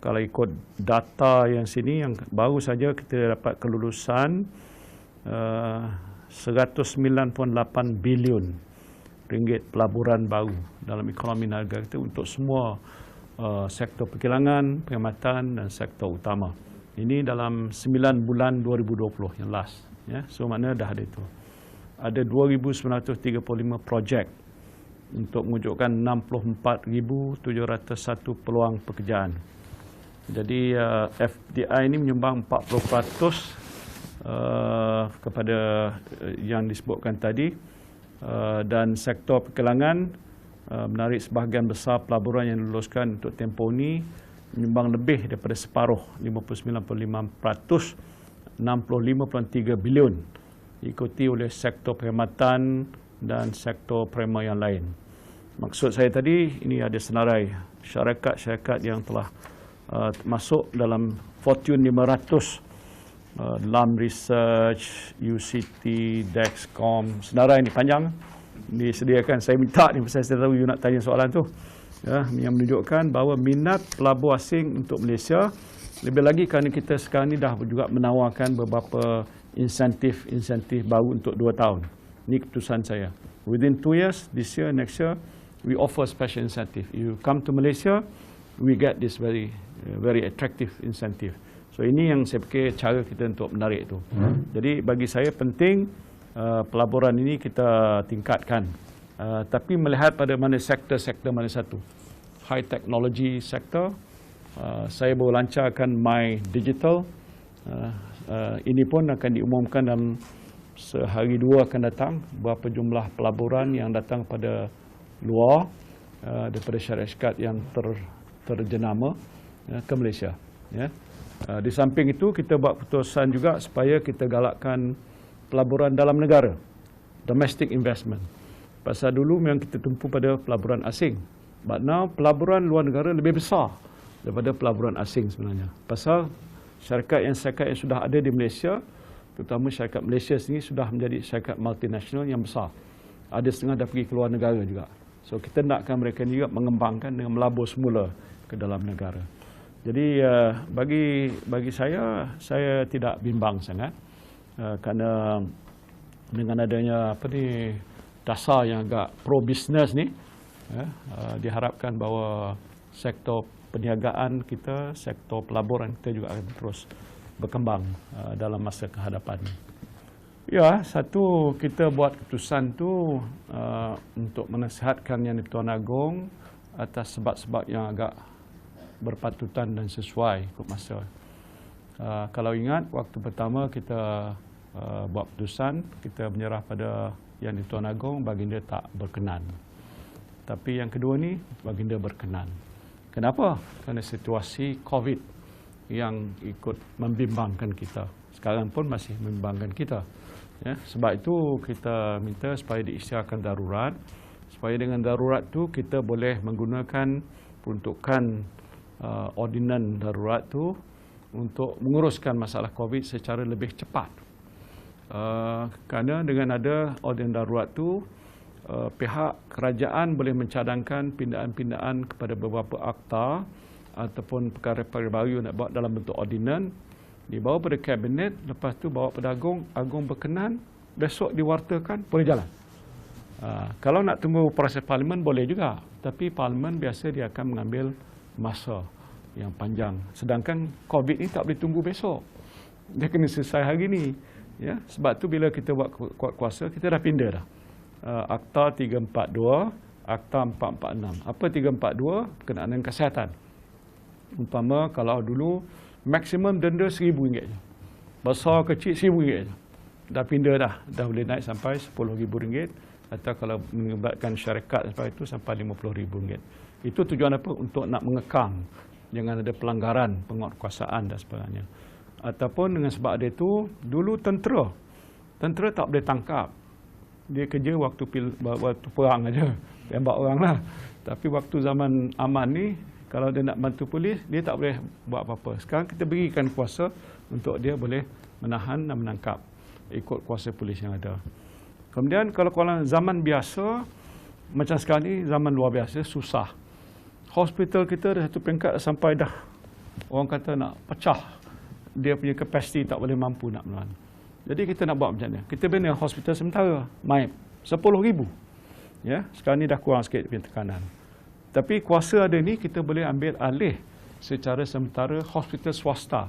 kalau ikut data yang sini yang baru saja kita dapat kelulusan 198 bilion ringgit pelaburan baru dalam ekonomi negara kita untuk semua sektor perkilangan, perkhidmatan dan sektor utama. Ini dalam 9 bulan 2020 yang last. Ya. So maknanya dah ada itu. Ada 2,935 projek untuk mewujudkan 64,701 peluang pekerjaan. Jadi FDI ini menyumbang 40% kepada yang disebutkan tadi dan sektor perkilangan menarik sebahagian besar pelaburan yang diluluskan untuk tempoh ini menyumbang lebih daripada separuh 59.5%, 65.3 bilion diikuti oleh sektor perkhidmatan dan sektor prima yang lain. Maksud saya tadi ini ada senarai syarikat-syarikat yang telah masuk dalam Fortune 500, LAM Research, UCT, Dexcom, senarai ini panjang disediakan. Saya minta ni pasal saya tahu you nak tanya soalan tu. Ya, yang menunjukkan bahawa minat pelabur asing untuk Malaysia, lebih lagi kerana kita sekarang ni dah juga menawarkan beberapa insentif baru untuk 2 tahun. Ini keputusan saya. Within 2 years, this year, next year, we offer special incentive. You come to Malaysia, we get this very attractive incentive. So ini yang saya fikir cara kita untuk menarik itu. Jadi bagi saya penting pelaburan ini kita tingkatkan. Tapi melihat pada mana sektor mana satu. High technology sector, saya baru lancarkan My Digital. Ini pun akan diumumkan dalam sehari 2 akan datang berapa jumlah pelaburan yang datang pada luar daripada syarikat yang terjenama ke Malaysia. Ya. Di samping itu kita buat keputusan juga supaya kita galakkan pelaburan dalam negara, domestic investment. Pasal dulu memang kita tumpu pada pelaburan asing. But now pelaburan luar negara lebih besar daripada pelaburan asing sebenarnya. Pasal syarikat yang sudah ada di Malaysia, terutama syarikat Malaysia sendiri sudah menjadi syarikat multinasional yang besar. Ada setengah dah pergi ke luar negara juga. So kita nakkan mereka juga mengembangkan dengan melabur semula ke dalam negara. Jadi bagi saya tidak bimbang sangat kerana dengan adanya dasar yang agak pro business ni, diharapkan bahawa sektor perniagaan kita, sektor pelaburan kita juga akan terus berkembang dalam masa kehadapan. Ya, satu kita buat keputusan tu untuk menasihatkan Yang di-Pertuan Agong atas sebab-sebab yang agak berpatutan dan sesuai ikut masa. Kalau ingat waktu pertama kita buat keputusan, kita menyerah pada Yang di Tuan Agong baginda tak berkenan. Tapi yang kedua ni baginda berkenan. Kenapa? Kerana situasi COVID yang ikut membimbangkan kita. Sekarang pun masih membimbangkan kita. Ya, sebab itu kita minta supaya diisytiharkan darurat, supaya dengan darurat tu kita boleh menggunakan peruntukan ordinan darurat tu untuk menguruskan masalah COVID secara lebih cepat. Kerana dengan ada ordinan darurat tu, pihak kerajaan boleh mencadangkan pindaan-pindaan kepada beberapa akta ataupun perkara-perkara baru nak buat dalam bentuk ordinan, dibawa pada kabinet, lepas tu bawa pada Agong berkenan, besok diwartakan, boleh jalan. Kalau nak tunggu proses parlimen boleh juga, tapi parlimen biasa dia akan mengambil masa yang panjang. Sedangkan COVID ni tak boleh tunggu besok. Dia kena selesai hari ni. Ya, sebab tu bila kita buat kuasa, kita dah pindah dah. Akta 342, Akta 446. Apa 342? Berkenaan dengan kesihatan. Umpama kalau dulu maksimum denda RM1,000 je. Besar kecil RM1,000 je. Dah pindah dah boleh naik sampai RM10,000 atau kalau melibatkan syarikat sampai itu sampai RM50,000. Itu tujuan apa? Untuk nak mengekang jangan ada pelanggaran penguatkuasaan dan sebagainya. Ataupun dengan sebab ada itu, dulu tentera tak boleh tangkap. Dia kerja waktu perang aja, tembak orang lah. Tapi waktu zaman aman ni, kalau dia nak bantu polis, dia tak boleh buat apa-apa. Sekarang kita berikan kuasa untuk dia boleh menahan dan menangkap ikut kuasa polis yang ada. Kemudian kalau zaman biasa, macam sekarang ni, zaman luar biasa, susah. Hospital kita ada satu peringkat sampai dah, orang kata nak pecah. Dia punya kapasiti tak boleh mampu nak menahan. Jadi kita nak buat macam mana? Kita bina hospital sementara, MAIP, 10,000. Ya, sekarang ni dah kurang sikit punya tekanan. Tapi kuasa ada ni, kita boleh ambil alih secara sementara hospital swasta.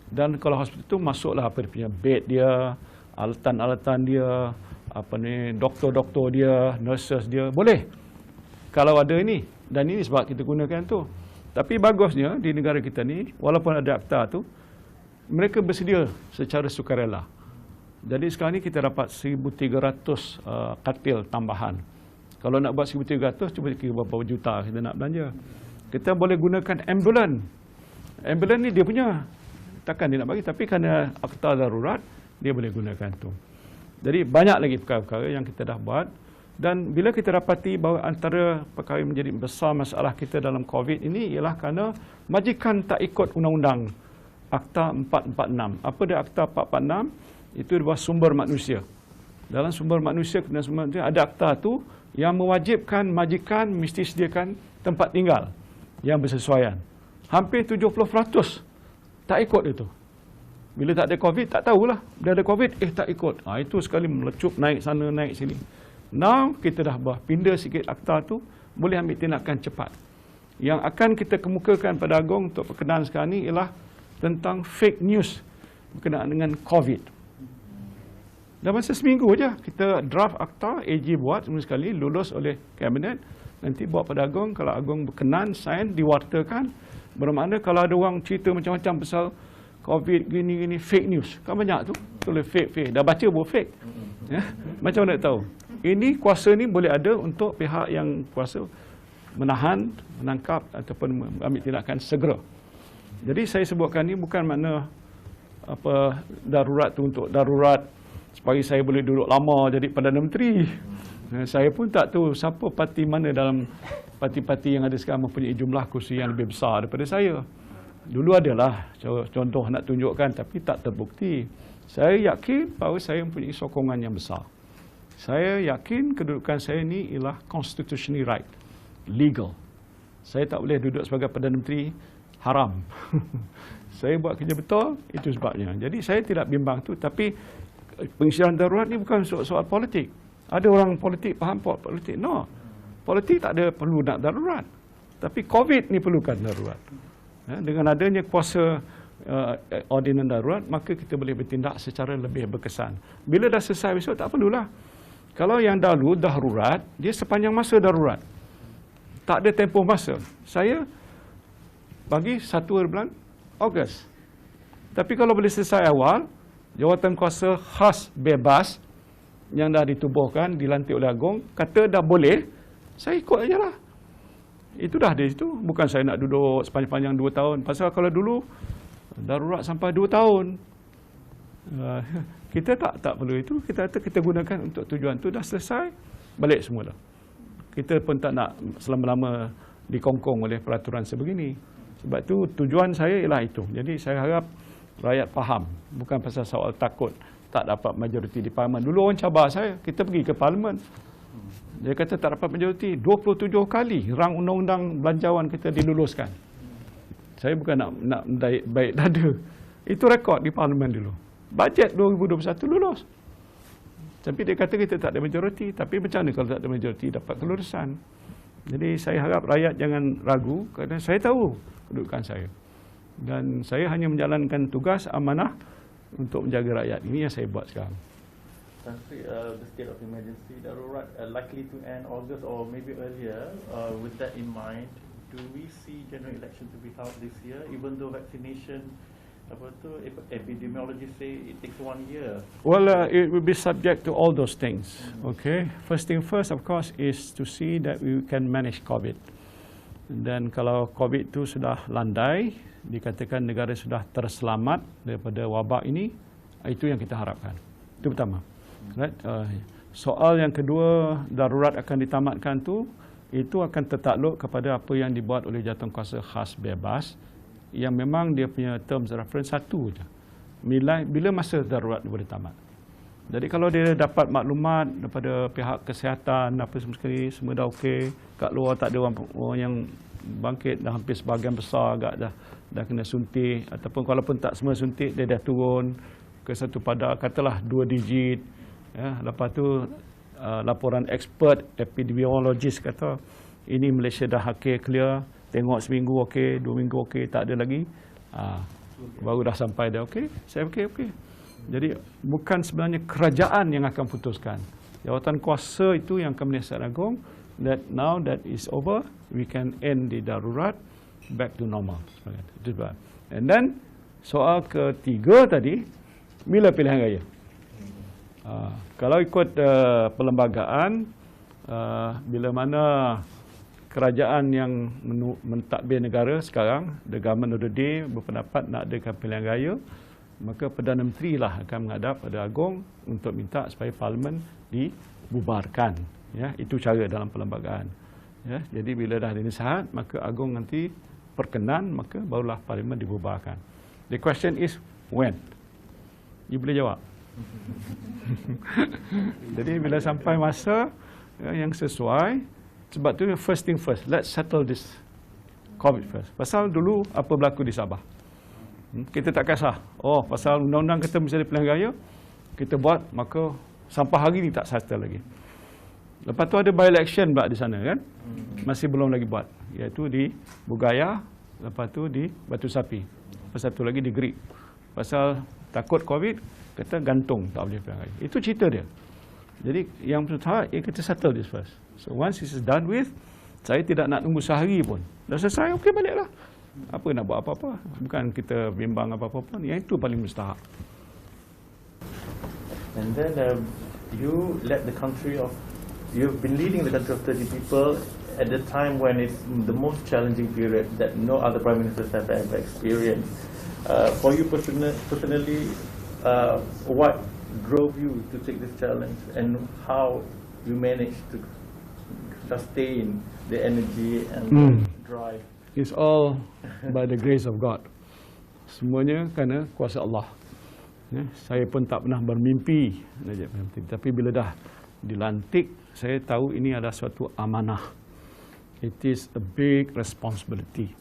Dan kalau hospital tu masuklah apa dia punya bed dia, alatan-alatan dia, doktor-doktor dia, nurses dia, boleh. Kalau ada ini, dan ini sebab kita gunakan tu. Tapi bagusnya di negara kita ni, walaupun ada akta tu, mereka bersedia secara sukarela. Jadi sekarang ni kita dapat 1,300 katil tambahan. Kalau nak buat 1,300, cuba kira berapa juta kita nak belanja. Kita boleh gunakan ambulan. Ambulan ni dia punya, takkan dia nak bagi, tapi kerana akta darurat, dia boleh gunakan tu. Jadi banyak lagi perkara-perkara yang kita dah buat. Dan bila kita dapati bahawa antara perkara yang menjadi besar masalah kita dalam COVID ini ialah kerana majikan tak ikut undang-undang Akta 446. Apa dia Akta 446? Itu adalah sumber manusia. Dalam sumber manusia, ada akta tu yang mewajibkan majikan mesti sediakan tempat tinggal yang bersesuaian. Hampir 70% tak ikut itu. Bila tak ada COVID, tak tahulah. Bila ada COVID, tak ikut. Itu sekali melecup, naik sana, naik sini. Now, kita dah pindah sikit akta tu, boleh ambil tindakan cepat. Yang akan kita kemukakan pada Agong untuk perkenaan sekarang ni ialah tentang fake news berkenaan dengan COVID. Dah masa seminggu je, kita draft akta, AG buat semua sekali, lulus oleh kabinet, nanti buat pada Agong, kalau Agong berkenan, sign, diwartakan. Bermakna kalau ada orang cerita macam-macam pasal COVID, gini-gini, fake news. Kan banyak tu, tulis fake. Dah baca pun fake. Ya? Macam mana nak tahu? Ini kuasa ni boleh ada untuk pihak yang kuasa menahan, menangkap ataupun ambil tindakan segera. Jadi saya sebutkan ni bukan makna darurat tu untuk darurat supaya saya boleh duduk lama jadi Perdana Menteri. Saya pun tak tahu siapa parti mana dalam parti-parti yang ada sekarang mempunyai jumlah kursi yang lebih besar daripada saya. Dulu adalah contoh nak tunjukkan tapi tak terbukti. Saya yakin bahawa saya mempunyai sokongan yang besar. Saya yakin kedudukan saya ni ialah constitutionally right, legal. Saya tak boleh duduk sebagai Perdana Menteri haram. Saya buat kerja betul, itu sebabnya. Jadi saya tidak bimbang tu, tapi pengisytiharan darurat ni bukan soal politik. Ada orang politik faham politik. No. Politik tak ada perlu nak darurat. Tapi COVID ni perlukan darurat. Dengan adanya kuasa ordinan darurat, maka kita boleh bertindak secara lebih berkesan. Bila dah selesai besok, tak perlulah. Kalau yang dahulu darurat, dia sepanjang masa darurat. Tak ada tempoh masa. Saya bagi 1 bulan Ogos. Tapi kalau boleh selesai awal, jawatan kuasa khas bebas, yang dah ditubuhkan, dilantik oleh Agong, kata dah boleh, saya ikut aja lah. Itu dah dari situ. Bukan saya nak duduk sepanjang-panjang 2 tahun. Pasal kalau dulu darurat sampai 2 tahun. Kita tak perlu itu. Kita gunakan untuk tujuan tu, dah selesai, balik semula. Kita pun tak nak selama-lama dikongkong oleh peraturan sebegini. Sebab tu tujuan saya ialah itu. Jadi saya harap rakyat faham. Bukan pasal soal takut tak dapat majoriti di parlimen. Dulu orang cabar saya, kita pergi ke parlimen. Dia kata tak dapat majoriti, 27 kali rang undang-undang belanjawan kita diluluskan. Saya bukan nak baik dada. Itu rekod di parlimen dulu. Bajet 2021 lulus. Tapi dia kata kita tak ada majoriti. Tapi macam mana kalau tak ada majoriti dapat kelulusan? Jadi saya harap rakyat jangan ragu kerana saya tahu kedudukan saya. Dan saya hanya menjalankan tugas amanah untuk menjaga rakyat. Ini yang saya buat sekarang. Tan Sri, the state of emergency darurat likely to end August or maybe earlier. With that in mind, do we see general election to be held this year, even though vaccination, epidemiologists say it takes 1 year? Well, it will be subject to all those things. Okay. First thing first, of course, is to see that we can manage COVID. Dan kalau COVID itu sudah landai, dikatakan negara sudah terselamat daripada wabak ini, itu yang kita harapkan. Itu pertama. Right? Soal yang kedua, darurat akan ditamatkan tu, itu akan tertakluk kepada apa yang dibuat oleh jawatankuasa khas bebas, yang memang dia punya terms reference satu je. Bila masa darurat boleh tamat. Jadi kalau dia dapat maklumat daripada pihak kesihatan, apa semua sekali, semua dah okey, kat luar tak ada orang yang bangkit, dah hampir sebahagian besar agak dah kena suntik, ataupun kalaupun tak semua suntik, dia dah turun ke satu pada katalah 2 digit. Ya, lepas tu laporan expert epidemiologis kata ini Malaysia dah okey, clear, tengok seminggu okey, 2 minggu okey, tak ada lagi, baru dah sampai dah okey, saya okey. Jadi bukan sebenarnya kerajaan yang akan putuskan, jawatan kuasa itu yang akan menasihat agung, that now that is over, we can end the darurat back to normal. And then soal ketiga tadi, bila pilihan raya? Kalau ikut perlembagaan, bila mana kerajaan yang mentadbir negara sekarang, the government of the day, berpendapat nak adakan pilihan raya, maka Perdana Menteri lah akan menghadap pada Agong untuk minta supaya parlimen dibubarkan. Ya, itu cara dalam perlembagaan. Ya, jadi bila dah ada nasihat, maka Agong nanti perkenan, maka barulah parlimen dibubarkan. The question is when? You boleh jawab. Jadi bila sampai masa yang sesuai, sebab tu first thing first, let's settle this COVID first. Pasal dulu apa berlaku di Sabah, kita tak kisah. Oh, pasal undang-undang kita mesti ada pilihan raya, kita buat, maka sampai hari ni tak settle lagi. Lepas tu ada by-election pula di sana kan, masih belum lagi buat, iaitu di Bugaya, lepas tu di Batu Sapi, lepas satu lagi di Greek. Pasal takut COVID, kata gantung, tak boleh pilihan raya. Itu cerita dia. Jadi yang pertama, kita settle this first. So once this is done with, saya tidak nak tunggu sehari pun. Dah selesai, okey baliklah. Apa nak buat apa-apa? Bukan kita bimbang apa-apa pun. Yang itu paling mustahak. And then you led the country of, you've been leading the country of 30 people at the time when it's the most challenging period that no other prime ministers have ever experienced. For you personally, what drove you to take this challenge, and how you managed to sustain the energy and the drive? It's all by the grace of God. Semuanya kerana kuasa Allah. Ya, saya pun tak pernah bermimpi, tapi bila dah dilantik, saya tahu ini adalah suatu amanah. It is a big responsibility.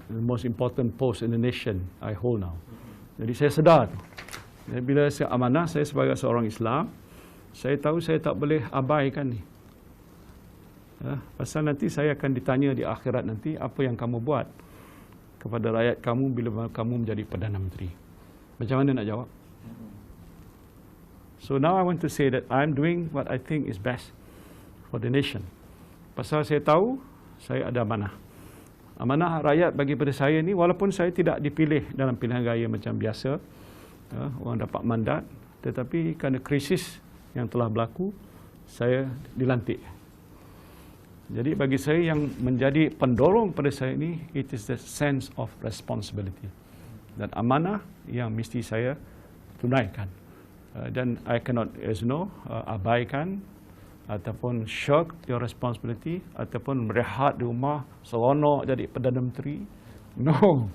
The most important post in the nation I hold now. Jadi saya sedar tu. Jadi bila saya amanah, saya sebagai seorang Islam, saya tahu saya tak boleh abaikan ni. Pasal nanti saya akan ditanya di akhirat nanti, apa yang kamu buat kepada rakyat kamu bila kamu menjadi Perdana Menteri. Macam mana nak jawab? So now I want to say that I'm doing what I think is best for the nation. Pasal saya tahu saya ada amanah. Amanah rakyat bagi pada saya ni, walaupun saya tidak dipilih dalam pilihan raya macam biasa, orang dapat mandat, tetapi kerana krisis yang telah berlaku, saya dilantik. Jadi bagi saya yang menjadi pendorong pada saya ini, it is the sense of responsibility dan amanah yang mesti saya tunaikan. Dan I cannot, as you know, abaikan ataupun shirk your responsibility ataupun merehat di rumah seronok jadi Perdana Menteri. No,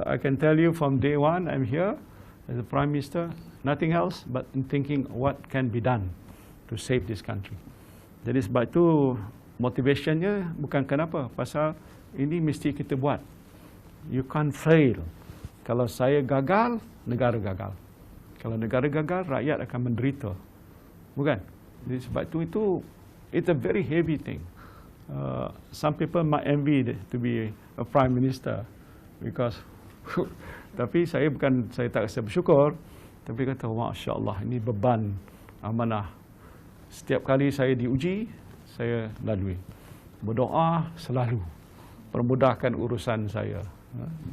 I can tell you from day one I'm here as a Prime Minister, nothing else but in thinking what can be done to save this country. Jadi sebab itu motivationnya bukan kenapa, pasal ini mesti kita buat. You can't fail. Kalau saya gagal, negara gagal. Kalau negara gagal, rakyat akan menderita. Bukan? Jadi sebab itu it's a very heavy thing. Some people might envy to be a prime minister because tapi saya tak rasa bersyukur, tapi kata Masya Allah, ini beban amanah. Setiap kali saya diuji, saya lalui. Berdoa selalu, permudahkan urusan saya.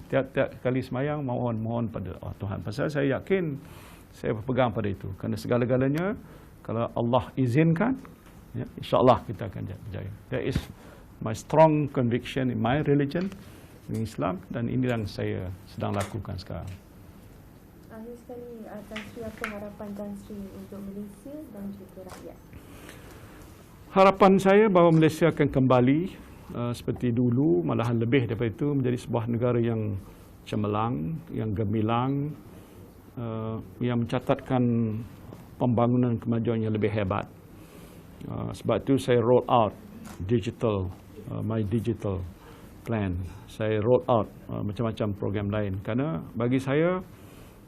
Tiap-tiap kali semayang, mohon pada Tuhan. Pasal saya yakin, saya berpegang pada itu. Kerana segala-galanya, kalau Allah izinkan, ya, insyaAllah kita akan berjaya. That is my strong conviction in my religion, in Islam, dan ini yang saya sedang lakukan sekarang. Akhir sekali, Tan Sri, apa harapan Tan Sri untuk Malaysia dan juga rakyat? Harapan saya bahawa Malaysia akan kembali seperti dulu, malahan lebih daripada itu, menjadi sebuah negara yang cemerlang, yang gemilang, yang mencatatkan pembangunan kemajuan yang lebih hebat. Sebab itu saya roll out my digital plan. Saya roll out macam-macam program lain. Kerana bagi saya,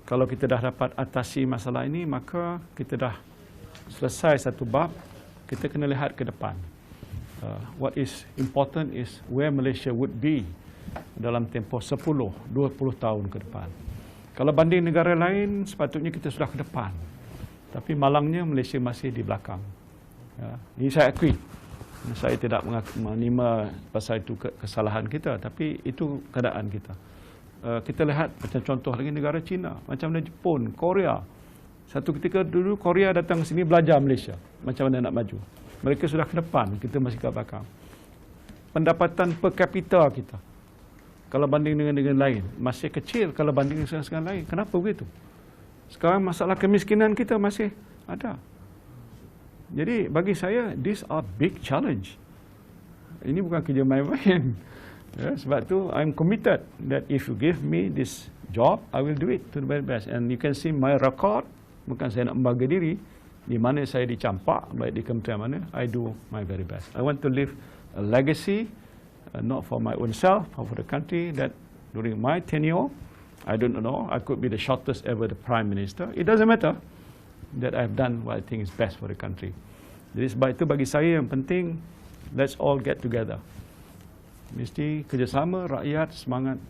kalau kita dah dapat atasi masalah ini, maka kita dah selesai satu bab, kita kena lihat ke depan. What is important is where Malaysia would be dalam tempoh 10-20 tahun ke depan. Kalau banding negara lain, sepatutnya kita sudah ke depan. Tapi malangnya Malaysia masih di belakang. Ini saya akui. Saya tidak menerima pasal itu kesalahan kita, tapi itu keadaan kita. Kita lihat macam contoh lagi negara China, macam mana Jepun, Korea. Satu ketika dulu Korea datang ke sini belajar Malaysia macam mana nak maju. Mereka sudah ke depan, kita masih ke belakang. Pendapatan per kapita kita, kalau banding dengan negara lain, masih kecil kalau banding dengan negara lain. Kenapa begitu? Sekarang masalah kemiskinan kita masih ada. Jadi bagi saya, these are big challenge. Ini bukan kerja main-main. Ya, sebab tu I'm committed that if you give me this job, I will do it to the very best. And you can see my record, bukan saya nak membangga diri, di mana saya dicampak, baik di kementerian mana, I do my very best. I want to leave a legacy, not for my own self, but for the country, that during my tenure, I don't know, I could be the shortest ever the Prime Minister. It doesn't matter that I've done what I think is best for the country. Jadi sebab itu bagi saya yang penting, let's all get together. Mesti kerjasama, rakyat, semangat,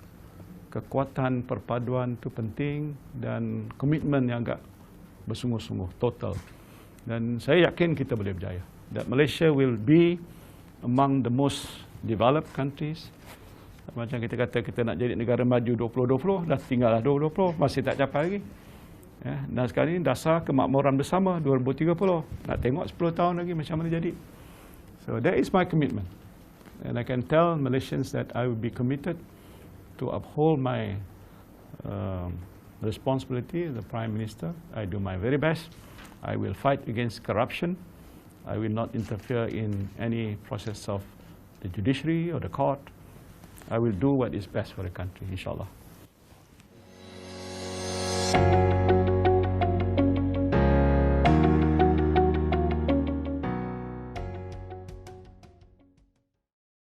kekuatan, perpaduan itu penting, dan komitmen yang agak bersungguh-sungguh, total. Dan saya yakin kita boleh berjaya. That Malaysia will be among the most developed countries. Macam kita kata kita nak jadi negara maju 2020, dah tinggallah 2020, masih tak capai lagi. Ya, dan sekarang ini dasar kemakmuran bersama 2030. Nak tengok 10 tahun lagi macam mana jadi. So that is my commitment. And I can tell Malaysians that I will be committed to uphold my responsibility as the Prime Minister. I do my very best. I will fight against corruption. I will not interfere in any process of the judiciary or the court. I will do what is best for the country, inshallah.